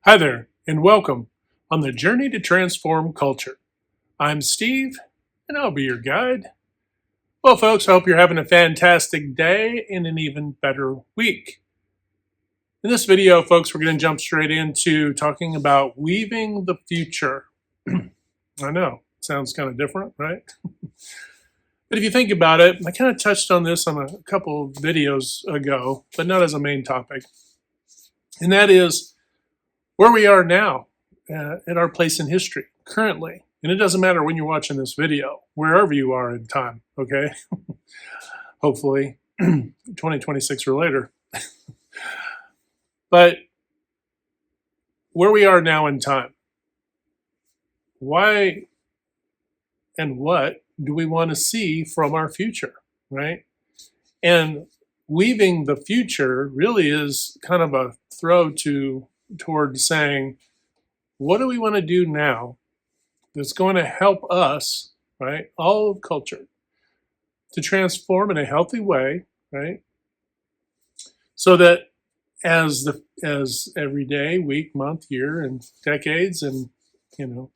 Hi there, and welcome on the journey to transform culture. I'm Steve, and I'll be your guide. Well, folks, I hope you're having a fantastic day and an even better week. In this video, folks, we're going to jump straight into talking about weaving the future. I know, sounds kind of different, right? But if you think about it, I kind of touched on this on a couple of videos ago, but not as a main topic. And that is where we are now at our place in history currently. And it doesn't matter when you're watching this video, wherever you are in time, okay? Hopefully 2026 or later. But where we are now in time, why and what do we want to see from our future, right? And weaving the future really is kind of a throw toward saying, what do we want to do now that's going to help us, right, all of culture, to transform in a healthy way, right? So that as every day, week, month, year, and decades, and and on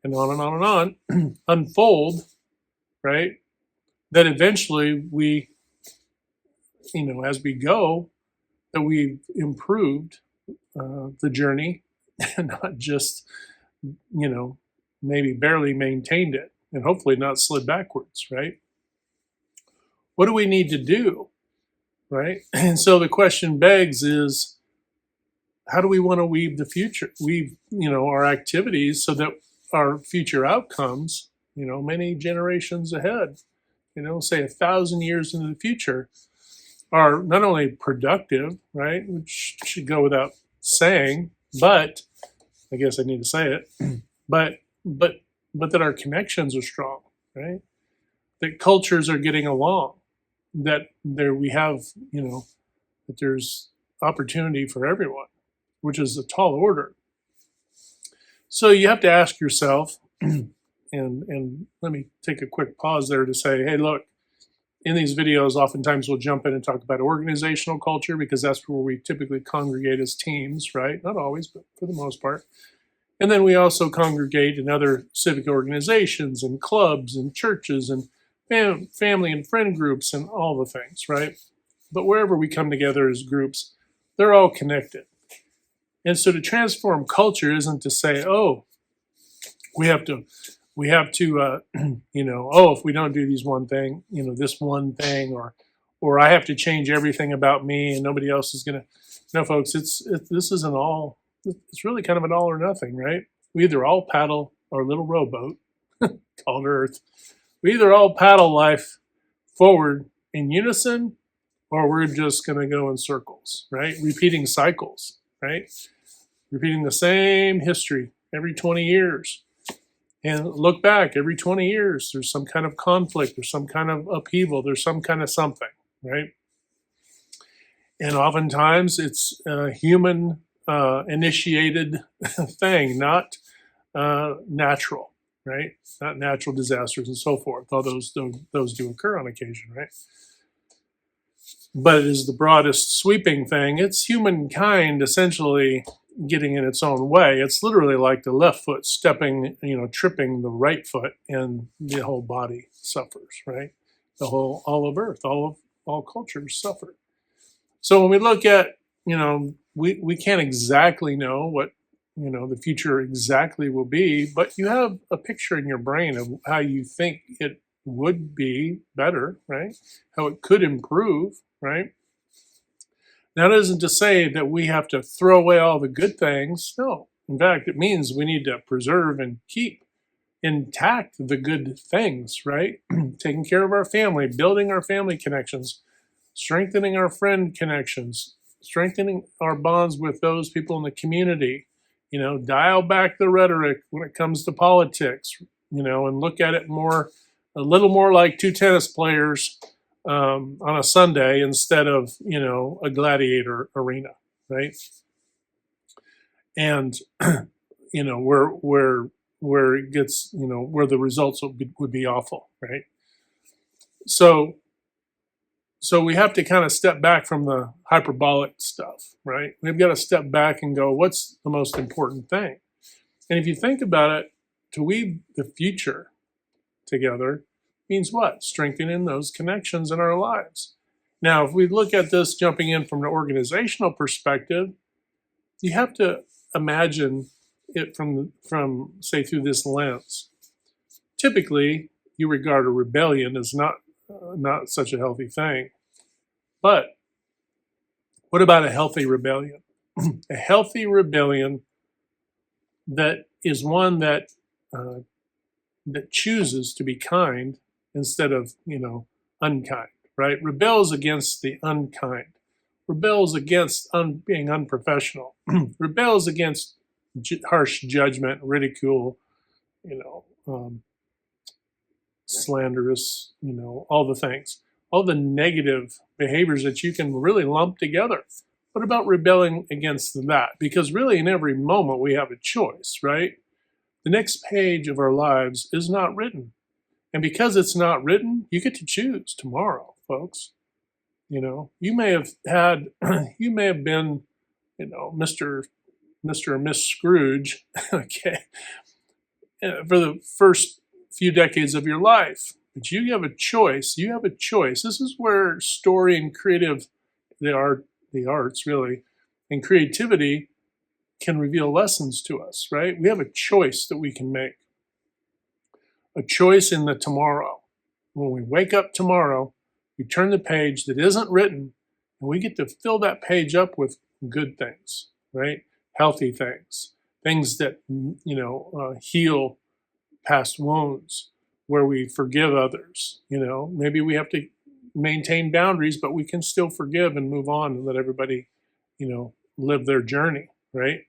and on and on unfold, right? That eventually we, as we go, that we've improved the journey, and not just, maybe barely maintained it, and hopefully not slid backwards, right? What do we need to do, right? And so the question begs is, how do we want to weave the future, weave, our activities so that our future outcomes, many generations ahead, say 1,000 years into the future, are not only productive, right, which should go without saying, but I guess I need to say it, but but but that our connections are strong, right? That cultures are getting along, that there we have, that there's opportunity for everyone, which is a tall order. So you have to ask yourself, and let me take a quick pause there to say, hey, look, in these videos, oftentimes we'll jump in and talk about organizational culture because that's where we typically congregate as teams, right? Not always, but for the most part. And then we also congregate in other civic organizations and clubs and churches and family and friend groups and all the things, right? But wherever we come together as groups, they're all connected. And so to transform culture isn't to say, oh, we have to, oh, if we don't do these one thing, this one thing, or I have to change everything about me and nobody else is going to. No, folks, this isn't all. It's really kind of an all or nothing, right? We either all paddle our little rowboat called Earth. We either all paddle life forward in unison, or we're just going to go in circles, right? Repeating cycles, right? Repeating the same history every 20 years. And look back every 20 years, there's some kind of conflict, there's some kind of upheaval, there's some kind of something, right? And oftentimes it's a human initiated thing, not natural, right? Not natural disasters and so forth, although those do occur on occasion, right? But it is the broadest sweeping thing. It's humankind essentially getting in its own way. It's literally like the left foot stepping, tripping the right foot, and the whole body suffers, right? All of Earth, all cultures suffer. So when we look at, we can't exactly know what, the future exactly will be, but you have a picture in your brain of how you think it would be better, right? How it could improve, right? Now, that isn't to say that we have to throw away all the good things. No. In fact, it means we need to preserve and keep intact the good things, right? Taking care of our family, building our family connections, strengthening our friend connections, strengthening our bonds with those people in the community, dial back the rhetoric when it comes to politics, and look at it a little more like two tennis players on a Sunday instead of, a gladiator arena, right? And, where it gets, where the results would be awful, right? So So we have to kind of step back from the hyperbolic stuff, right? We've got to step back and go, what's the most important thing? And if you think about it, to weave the future together means what? Strengthening those connections in our lives. Now, if we look at this jumping in from an organizational perspective, you have to imagine it from say through this lens. Typically, you regard a rebellion as not such a healthy thing. But what about a healthy rebellion? A healthy rebellion that is one that chooses to be kind instead of unkind, right? Rebels against the unkind, rebels against being unprofessional, rebels against harsh judgment, ridicule, you know, slanderous, all the things, all the negative behaviors that you can really lump together. What about rebelling against that? Because really, in every moment, we have a choice, right? The next page of our lives is not written. And because it's not written, you get to choose tomorrow, folks. You may have had, you may have been, Mr. or Miss Scrooge, okay, for the first few decades of your life. But you have a choice. You have a choice. This is where story and creative, the arts really, and creativity can reveal lessons to us, right? We have a choice that we can make. A choice in the tomorrow. When we wake up tomorrow, we turn the page that isn't written, and we get to fill that page up with good things, right? Healthy things, things that heal past wounds, where we forgive others. Maybe we have to maintain boundaries, but we can still forgive and move on and let everybody, live their journey, right?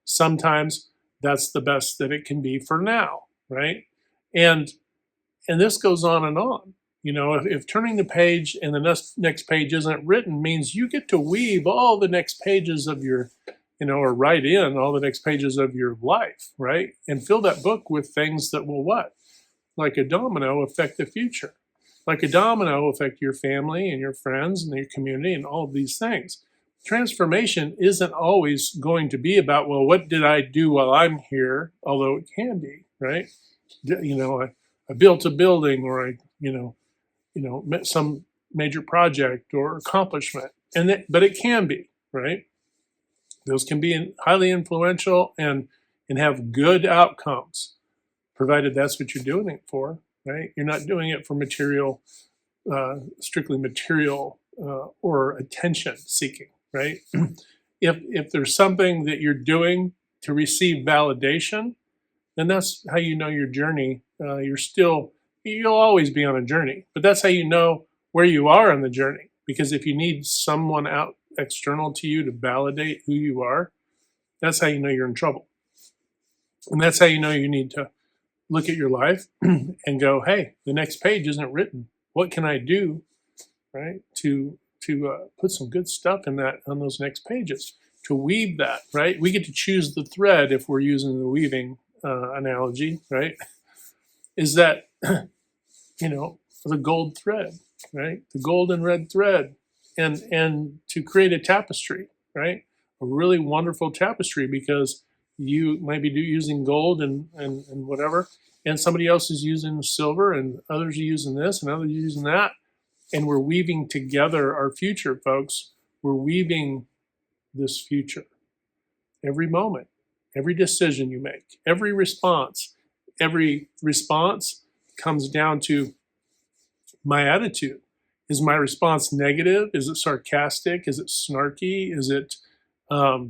Sometimes that's the best that it can be for now, right? And this goes on and on. If turning the page and the next page isn't written means you get to weave all the next pages of your, or write in all the next pages of your life, right? And fill that book with things that will what? Like a domino affect the future. Like a domino affect your family and your friends and your community and all of these things. Transformation isn't always going to be about, well, what did I do while I'm here? Although it can be, right? I built a building, or met some major project or accomplishment, but it can be, right? Those can be highly influential and have good outcomes, provided that's what you're doing it for, right? You're not doing it for strictly material or attention seeking, right? If there's something that you're doing to receive validation, then that's how you know your journey. You'll always be on a journey, but that's how you know where you are on the journey. Because if you need someone out external to you to validate who you are, that's how you know you're in trouble. And that's how you know you need to look at your life and go, hey, the next page isn't written. What can I do, right, to put some good stuff on those next pages, to weave that, right? We get to choose the thread if we're using the weaving analogy, right? Is that, for the gold thread, right? The gold and red thread, and to create a tapestry, right? A really wonderful tapestry, because you might be using gold and whatever, and somebody else is using silver, and others are using this, and others are using that, and we're weaving together our future, folks. We're weaving this future. Every moment, every decision you make, every response comes down to my attitude. Is my response negative? Is it sarcastic? Is it snarky? Is it a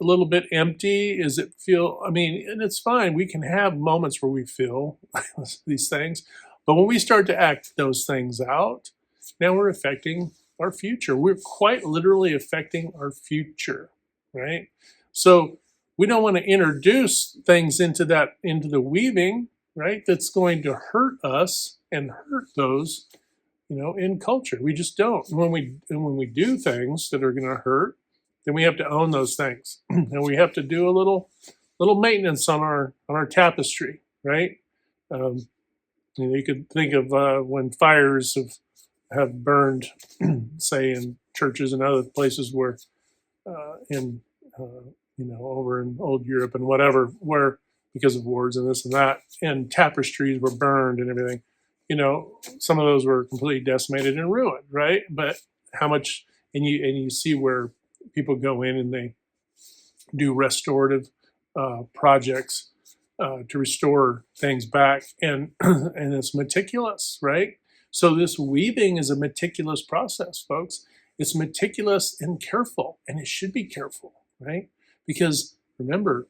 little bit empty? Is it feel? And it's fine. We can have moments where we feel these things, but when we start to act those things out, now we're affecting our future. We're quite literally affecting our future, right? So we don't want to introduce things into the weaving, right? That's going to hurt us and hurt those, in culture. We just don't. When we do things that are going to hurt, then we have to own those things, and we have to do a little maintenance on our tapestry, right? You could think of when fires have have burned, say in churches and other places where in over in old Europe and whatever, where because of wars and this and that, and tapestries were burned and everything. Some of those were completely decimated and ruined, right? But how much, and you see where people go in and they do restorative projects to restore things back, and and it's meticulous, right? So this weaving is a meticulous process, folks. It's meticulous and careful, and it should be careful, right? Because remember,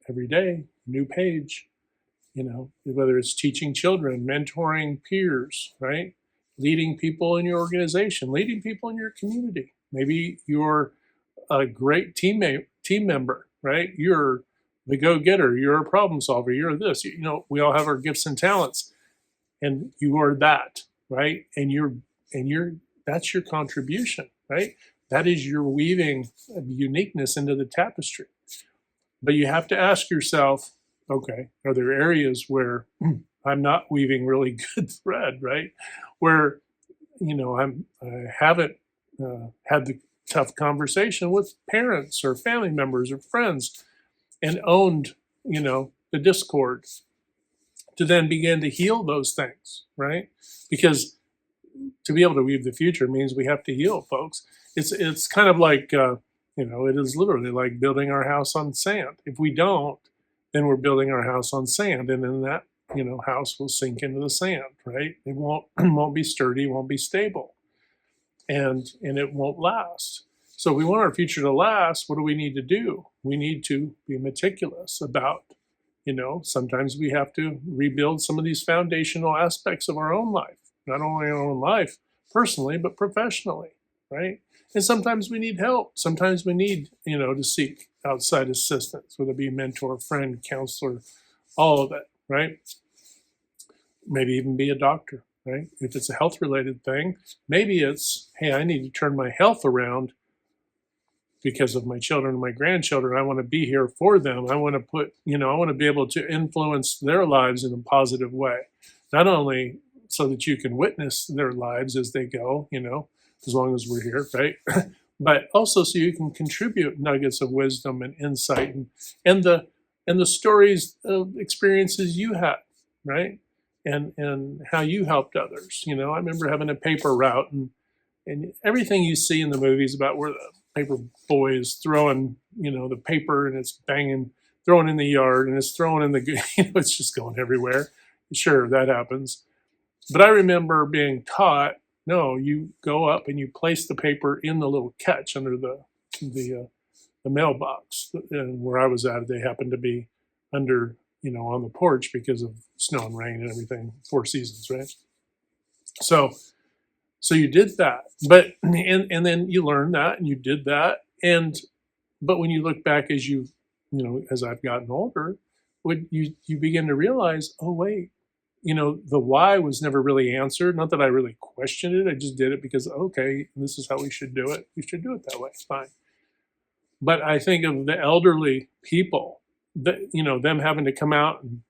every day, new page, whether it's teaching children, mentoring peers, right? Leading people in your organization, leading people in your community. Maybe you're a great team member, right? You're the go-getter, you're a problem solver, you're this. We all have our gifts and talents, and you are that, right? And you're that's your contribution, right? That is your weaving of uniqueness into the tapestry. But you have to ask yourself, okay, are there areas where I'm not weaving really good thread, right? Where I haven't had the tough conversation with parents or family members or friends, and owned the discord, to then begin to heal those things, right? Because to be able to weave the future means we have to heal, folks. It's kind of like it is literally like building our house on sand. If we don't, then we're building our house on sand, and then that house will sink into the sand, right? It won't be sturdy, won't be stable, and it won't last. So if we want our future to last, what do we need to do? We need to be meticulous about, sometimes we have to rebuild some of these foundational aspects of our own life, not only our own life personally, but professionally, right? And sometimes we need help. Sometimes we need, to seek outside assistance, whether it be mentor, friend, counselor, all of it, right? Maybe even be a doctor, right? If it's a health related thing, maybe it's, hey, I need to turn my health around because of my children and my grandchildren. I want to be here for them. I want to I want to be able to influence their lives in a positive way. Not only so that you can witness their lives as they go, as long as we're here, right? But also so you can contribute nuggets of wisdom and insight, and the stories of experiences you had, right? And how you helped others. I remember having a paper route, and everything you see in the movies about where the paper boy is throwing, the paper, and it's banging, throwing in the yard, and it's throwing in the, it's just going everywhere. Sure, that happens. But I remember being taught, no, you go up and you place the paper in the little catch under the mailbox. And where I was at, they happened to be under, on the porch because of snow and rain and everything, 4 seasons, right? So you did that, but and then you learned that, and you did that, but when you look back as as I've gotten older, when you begin to realize, oh wait, the why was never really answered. Not that I really questioned it. I just did it because, okay, this is how we should do it. We should do it that way. Fine. But I think of the elderly people, that them having to come out, and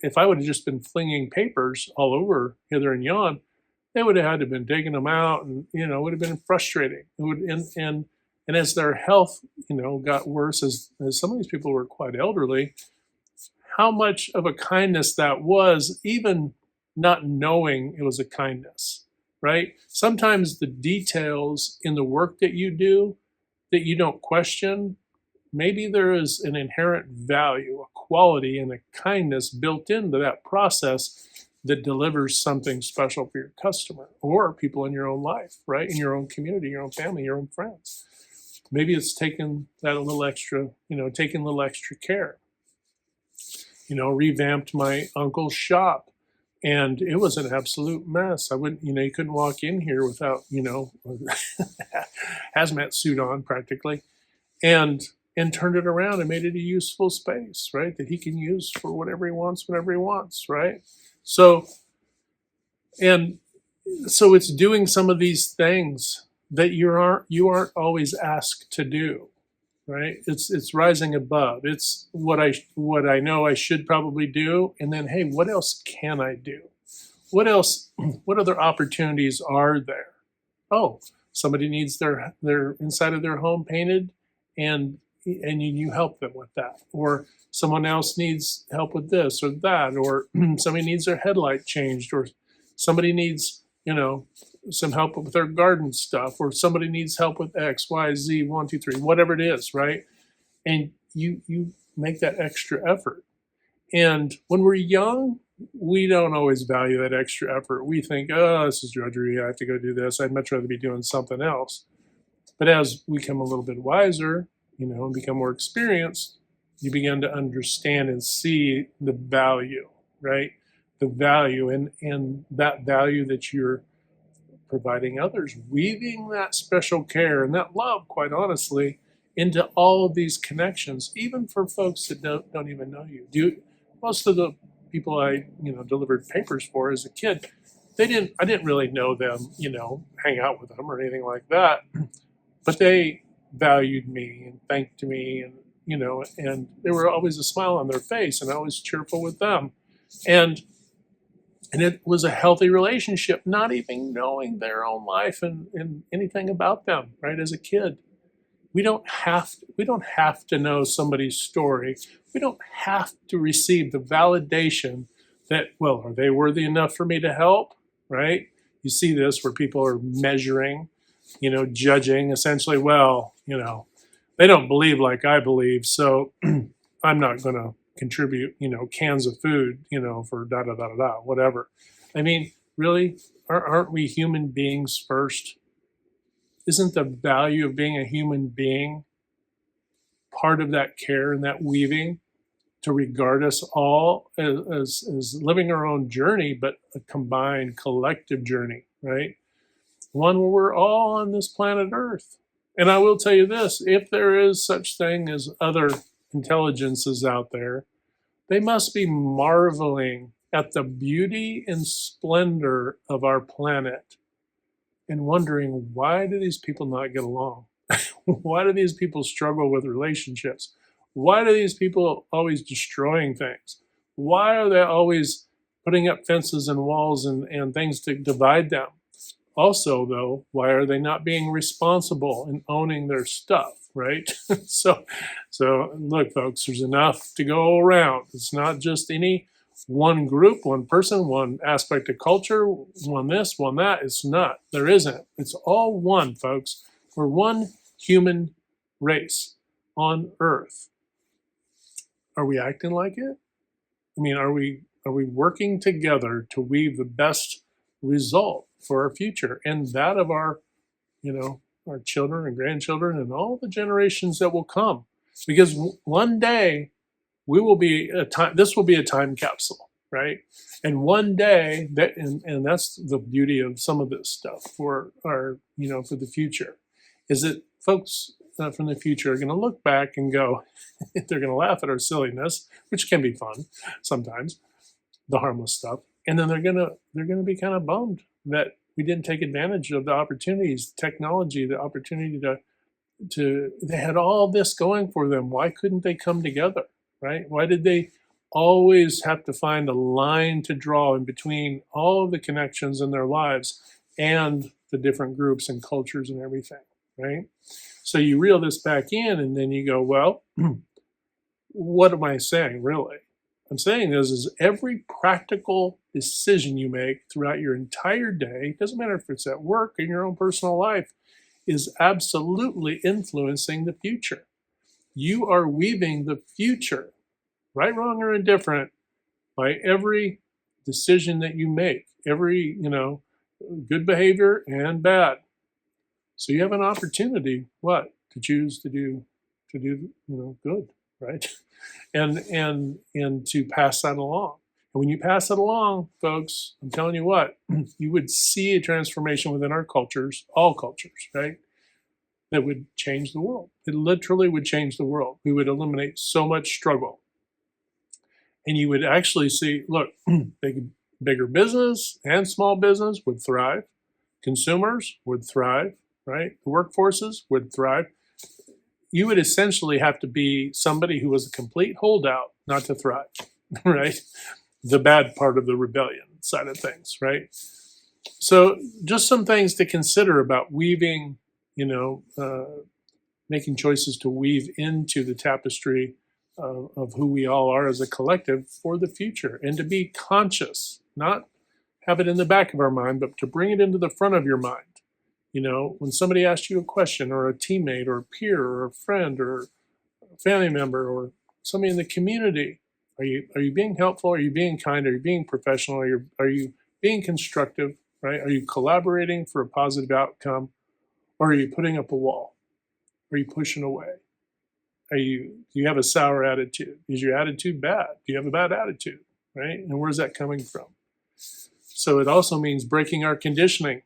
if I would have just been flinging papers all over hither and yon, they would have had to have been digging them out, and it would have been frustrating. It would, and as their health got worse, as some of these people were quite elderly, how much of a kindness that was, even not knowing it was a kindness, right? Sometimes the details in the work that you do that you don't question, maybe there is an inherent value, a quality, and a kindness built into that process that delivers something special for your customer or people in your own life, right? In your own community, your own family, your own friends. Maybe it's taking that a little extra, taking a little extra care. Revamped my uncle's shop, and it was an absolute mess. I wouldn't, you couldn't walk in here without, hazmat suit on practically, and turned it around and made it a useful space, right? That he can use for whatever he wants, whenever he wants, right? So it's doing some of these things that you aren't always asked to do, right? It's rising above. It's what I know I should probably do, and then, hey, what else can I do? what else? What other opportunities are there? Oh, somebody needs their inside of their home painted, and you help them with that, or someone else needs help with this or that, or somebody needs their headlight changed, or somebody needs some help with their garden stuff, or somebody needs help with X, Y, Z, one, two, three, whatever it is, right? And you make that extra effort. And when we're young, we don't always value that extra effort. We think, oh, this is drudgery. I have to go do this. I'd much rather be doing something else. But as we become a little bit wiser, and become more experienced, you begin to understand and see the value, right? The value and that value that you're providing others, weaving that special care and that love, quite honestly, into all of these connections, even for folks that don't even know you. Most of the people I delivered papers for as a kid, I didn't really know them, hang out with them or anything like that, but they valued me and thanked me, and there were always a smile on their face, and I was cheerful with them, and it was a healthy relationship, not even knowing their own life and anything about them, right? As a kid, we don't have to know somebody's story. We don't have to receive the validation that, well, are they worthy enough for me to help, right? You see this where people are measuring, judging, essentially, well, they don't believe like I believe, so I'm not going to contribute, cans of food, for da da da da da, whatever. I mean, really, aren't we human beings first? Isn't the value of being a human being part of that care and that weaving to regard us all as living our own journey, but a combined collective journey, right? One where we're all on this planet Earth. And I will tell you this, if there is such thing as other intelligences out there, they must be marveling at the beauty and splendor of our planet and wondering, why do these people not get along? Why do these people struggle with relationships? Why do these people always destroying things? Why are they always putting up fences and walls and things to divide them? Also, though, why are they not being responsible and owning their stuff, right? so look, folks, there's enough to go around. It's not just any one group, one person, one aspect of culture, one this, one that. It's not. There isn't. It's all one, folks. We're one human race on Earth. Are we acting like it? I mean, are we working together to weave the best result for our future and that of our children and grandchildren and all the generations that will come? Because one day we will be this will be a time capsule, right? And one day and that's the beauty of some of this stuff for our for the future, is that folks from the future are going to look back and go, they're going to laugh at our silliness, which can be fun sometimes, the harmless stuff, and then they're going to be kind of bummed that we didn't take advantage of the opportunities, the technology, the opportunity to they had all this going for them. Why couldn't they come together, right? Why did they always have to find a line to draw in between all of the connections in their lives and the different groups and cultures and everything, right? So you reel this back in and then you go, well, what am I saying, really? I'm saying is every practical decision you make throughout your entire day, doesn't matter if it's at work, in your own personal life, is absolutely influencing the future. You are weaving the future, right, wrong, or indifferent, by every decision that you make, every, good behavior and bad. So you have an opportunity, what, to choose to do, good, right? And to pass that along. And when you pass it along, folks, I'm telling you what, you would see a transformation within our cultures, all cultures, right? That would change the world. It literally would change the world. We would eliminate so much struggle. And you would actually see, look, bigger business and small business would thrive. Consumers would thrive, right? The workforces would thrive. You would essentially have to be somebody who was a complete holdout not to thrive, right? The bad part of the rebellion. side of things, right? So just some things to consider about weaving, making choices to weave into the tapestry of who we all are as a collective for the future, and to be conscious, not have it in the back of our mind, but to bring it into the front of your mind. When somebody asks you a question, or a teammate or a peer or a friend or a family member or somebody in the community, are you being helpful? Are you being kind? Are you being professional? Are you being constructive? Right? Are you collaborating for a positive outcome, or are you putting up a wall? Are you pushing away? Do you have a sour attitude? Is your attitude bad? Do you have a bad attitude? Right? And where's that coming from? So it also means breaking our conditioning.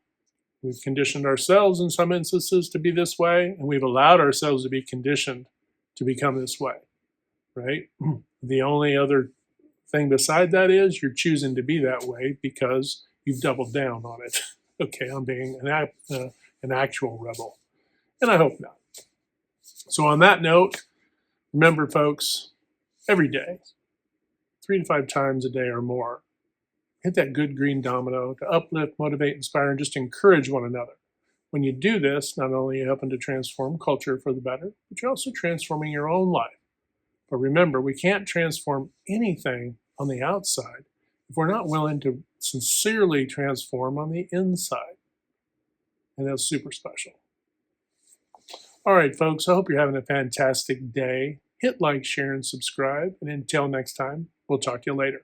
We've conditioned ourselves in some instances to be this way, and we've allowed ourselves to be conditioned to become this way, right? The only other thing beside that is you're choosing to be that way because you've doubled down on it. Okay, I'm being an actual rebel, and I hope not. So on that note, remember, folks, every day, 3 to 5 times a day or more, hit that good green domino to uplift, motivate, inspire, and just encourage one another. When you do this, not only are you helping to transform culture for the better, but you're also transforming your own life. But remember, we can't transform anything on the outside if we're not willing to sincerely transform on the inside. And that's super special. All right, folks, I hope you're having a fantastic day. Hit like, share, and subscribe. And until next time, we'll talk to you later.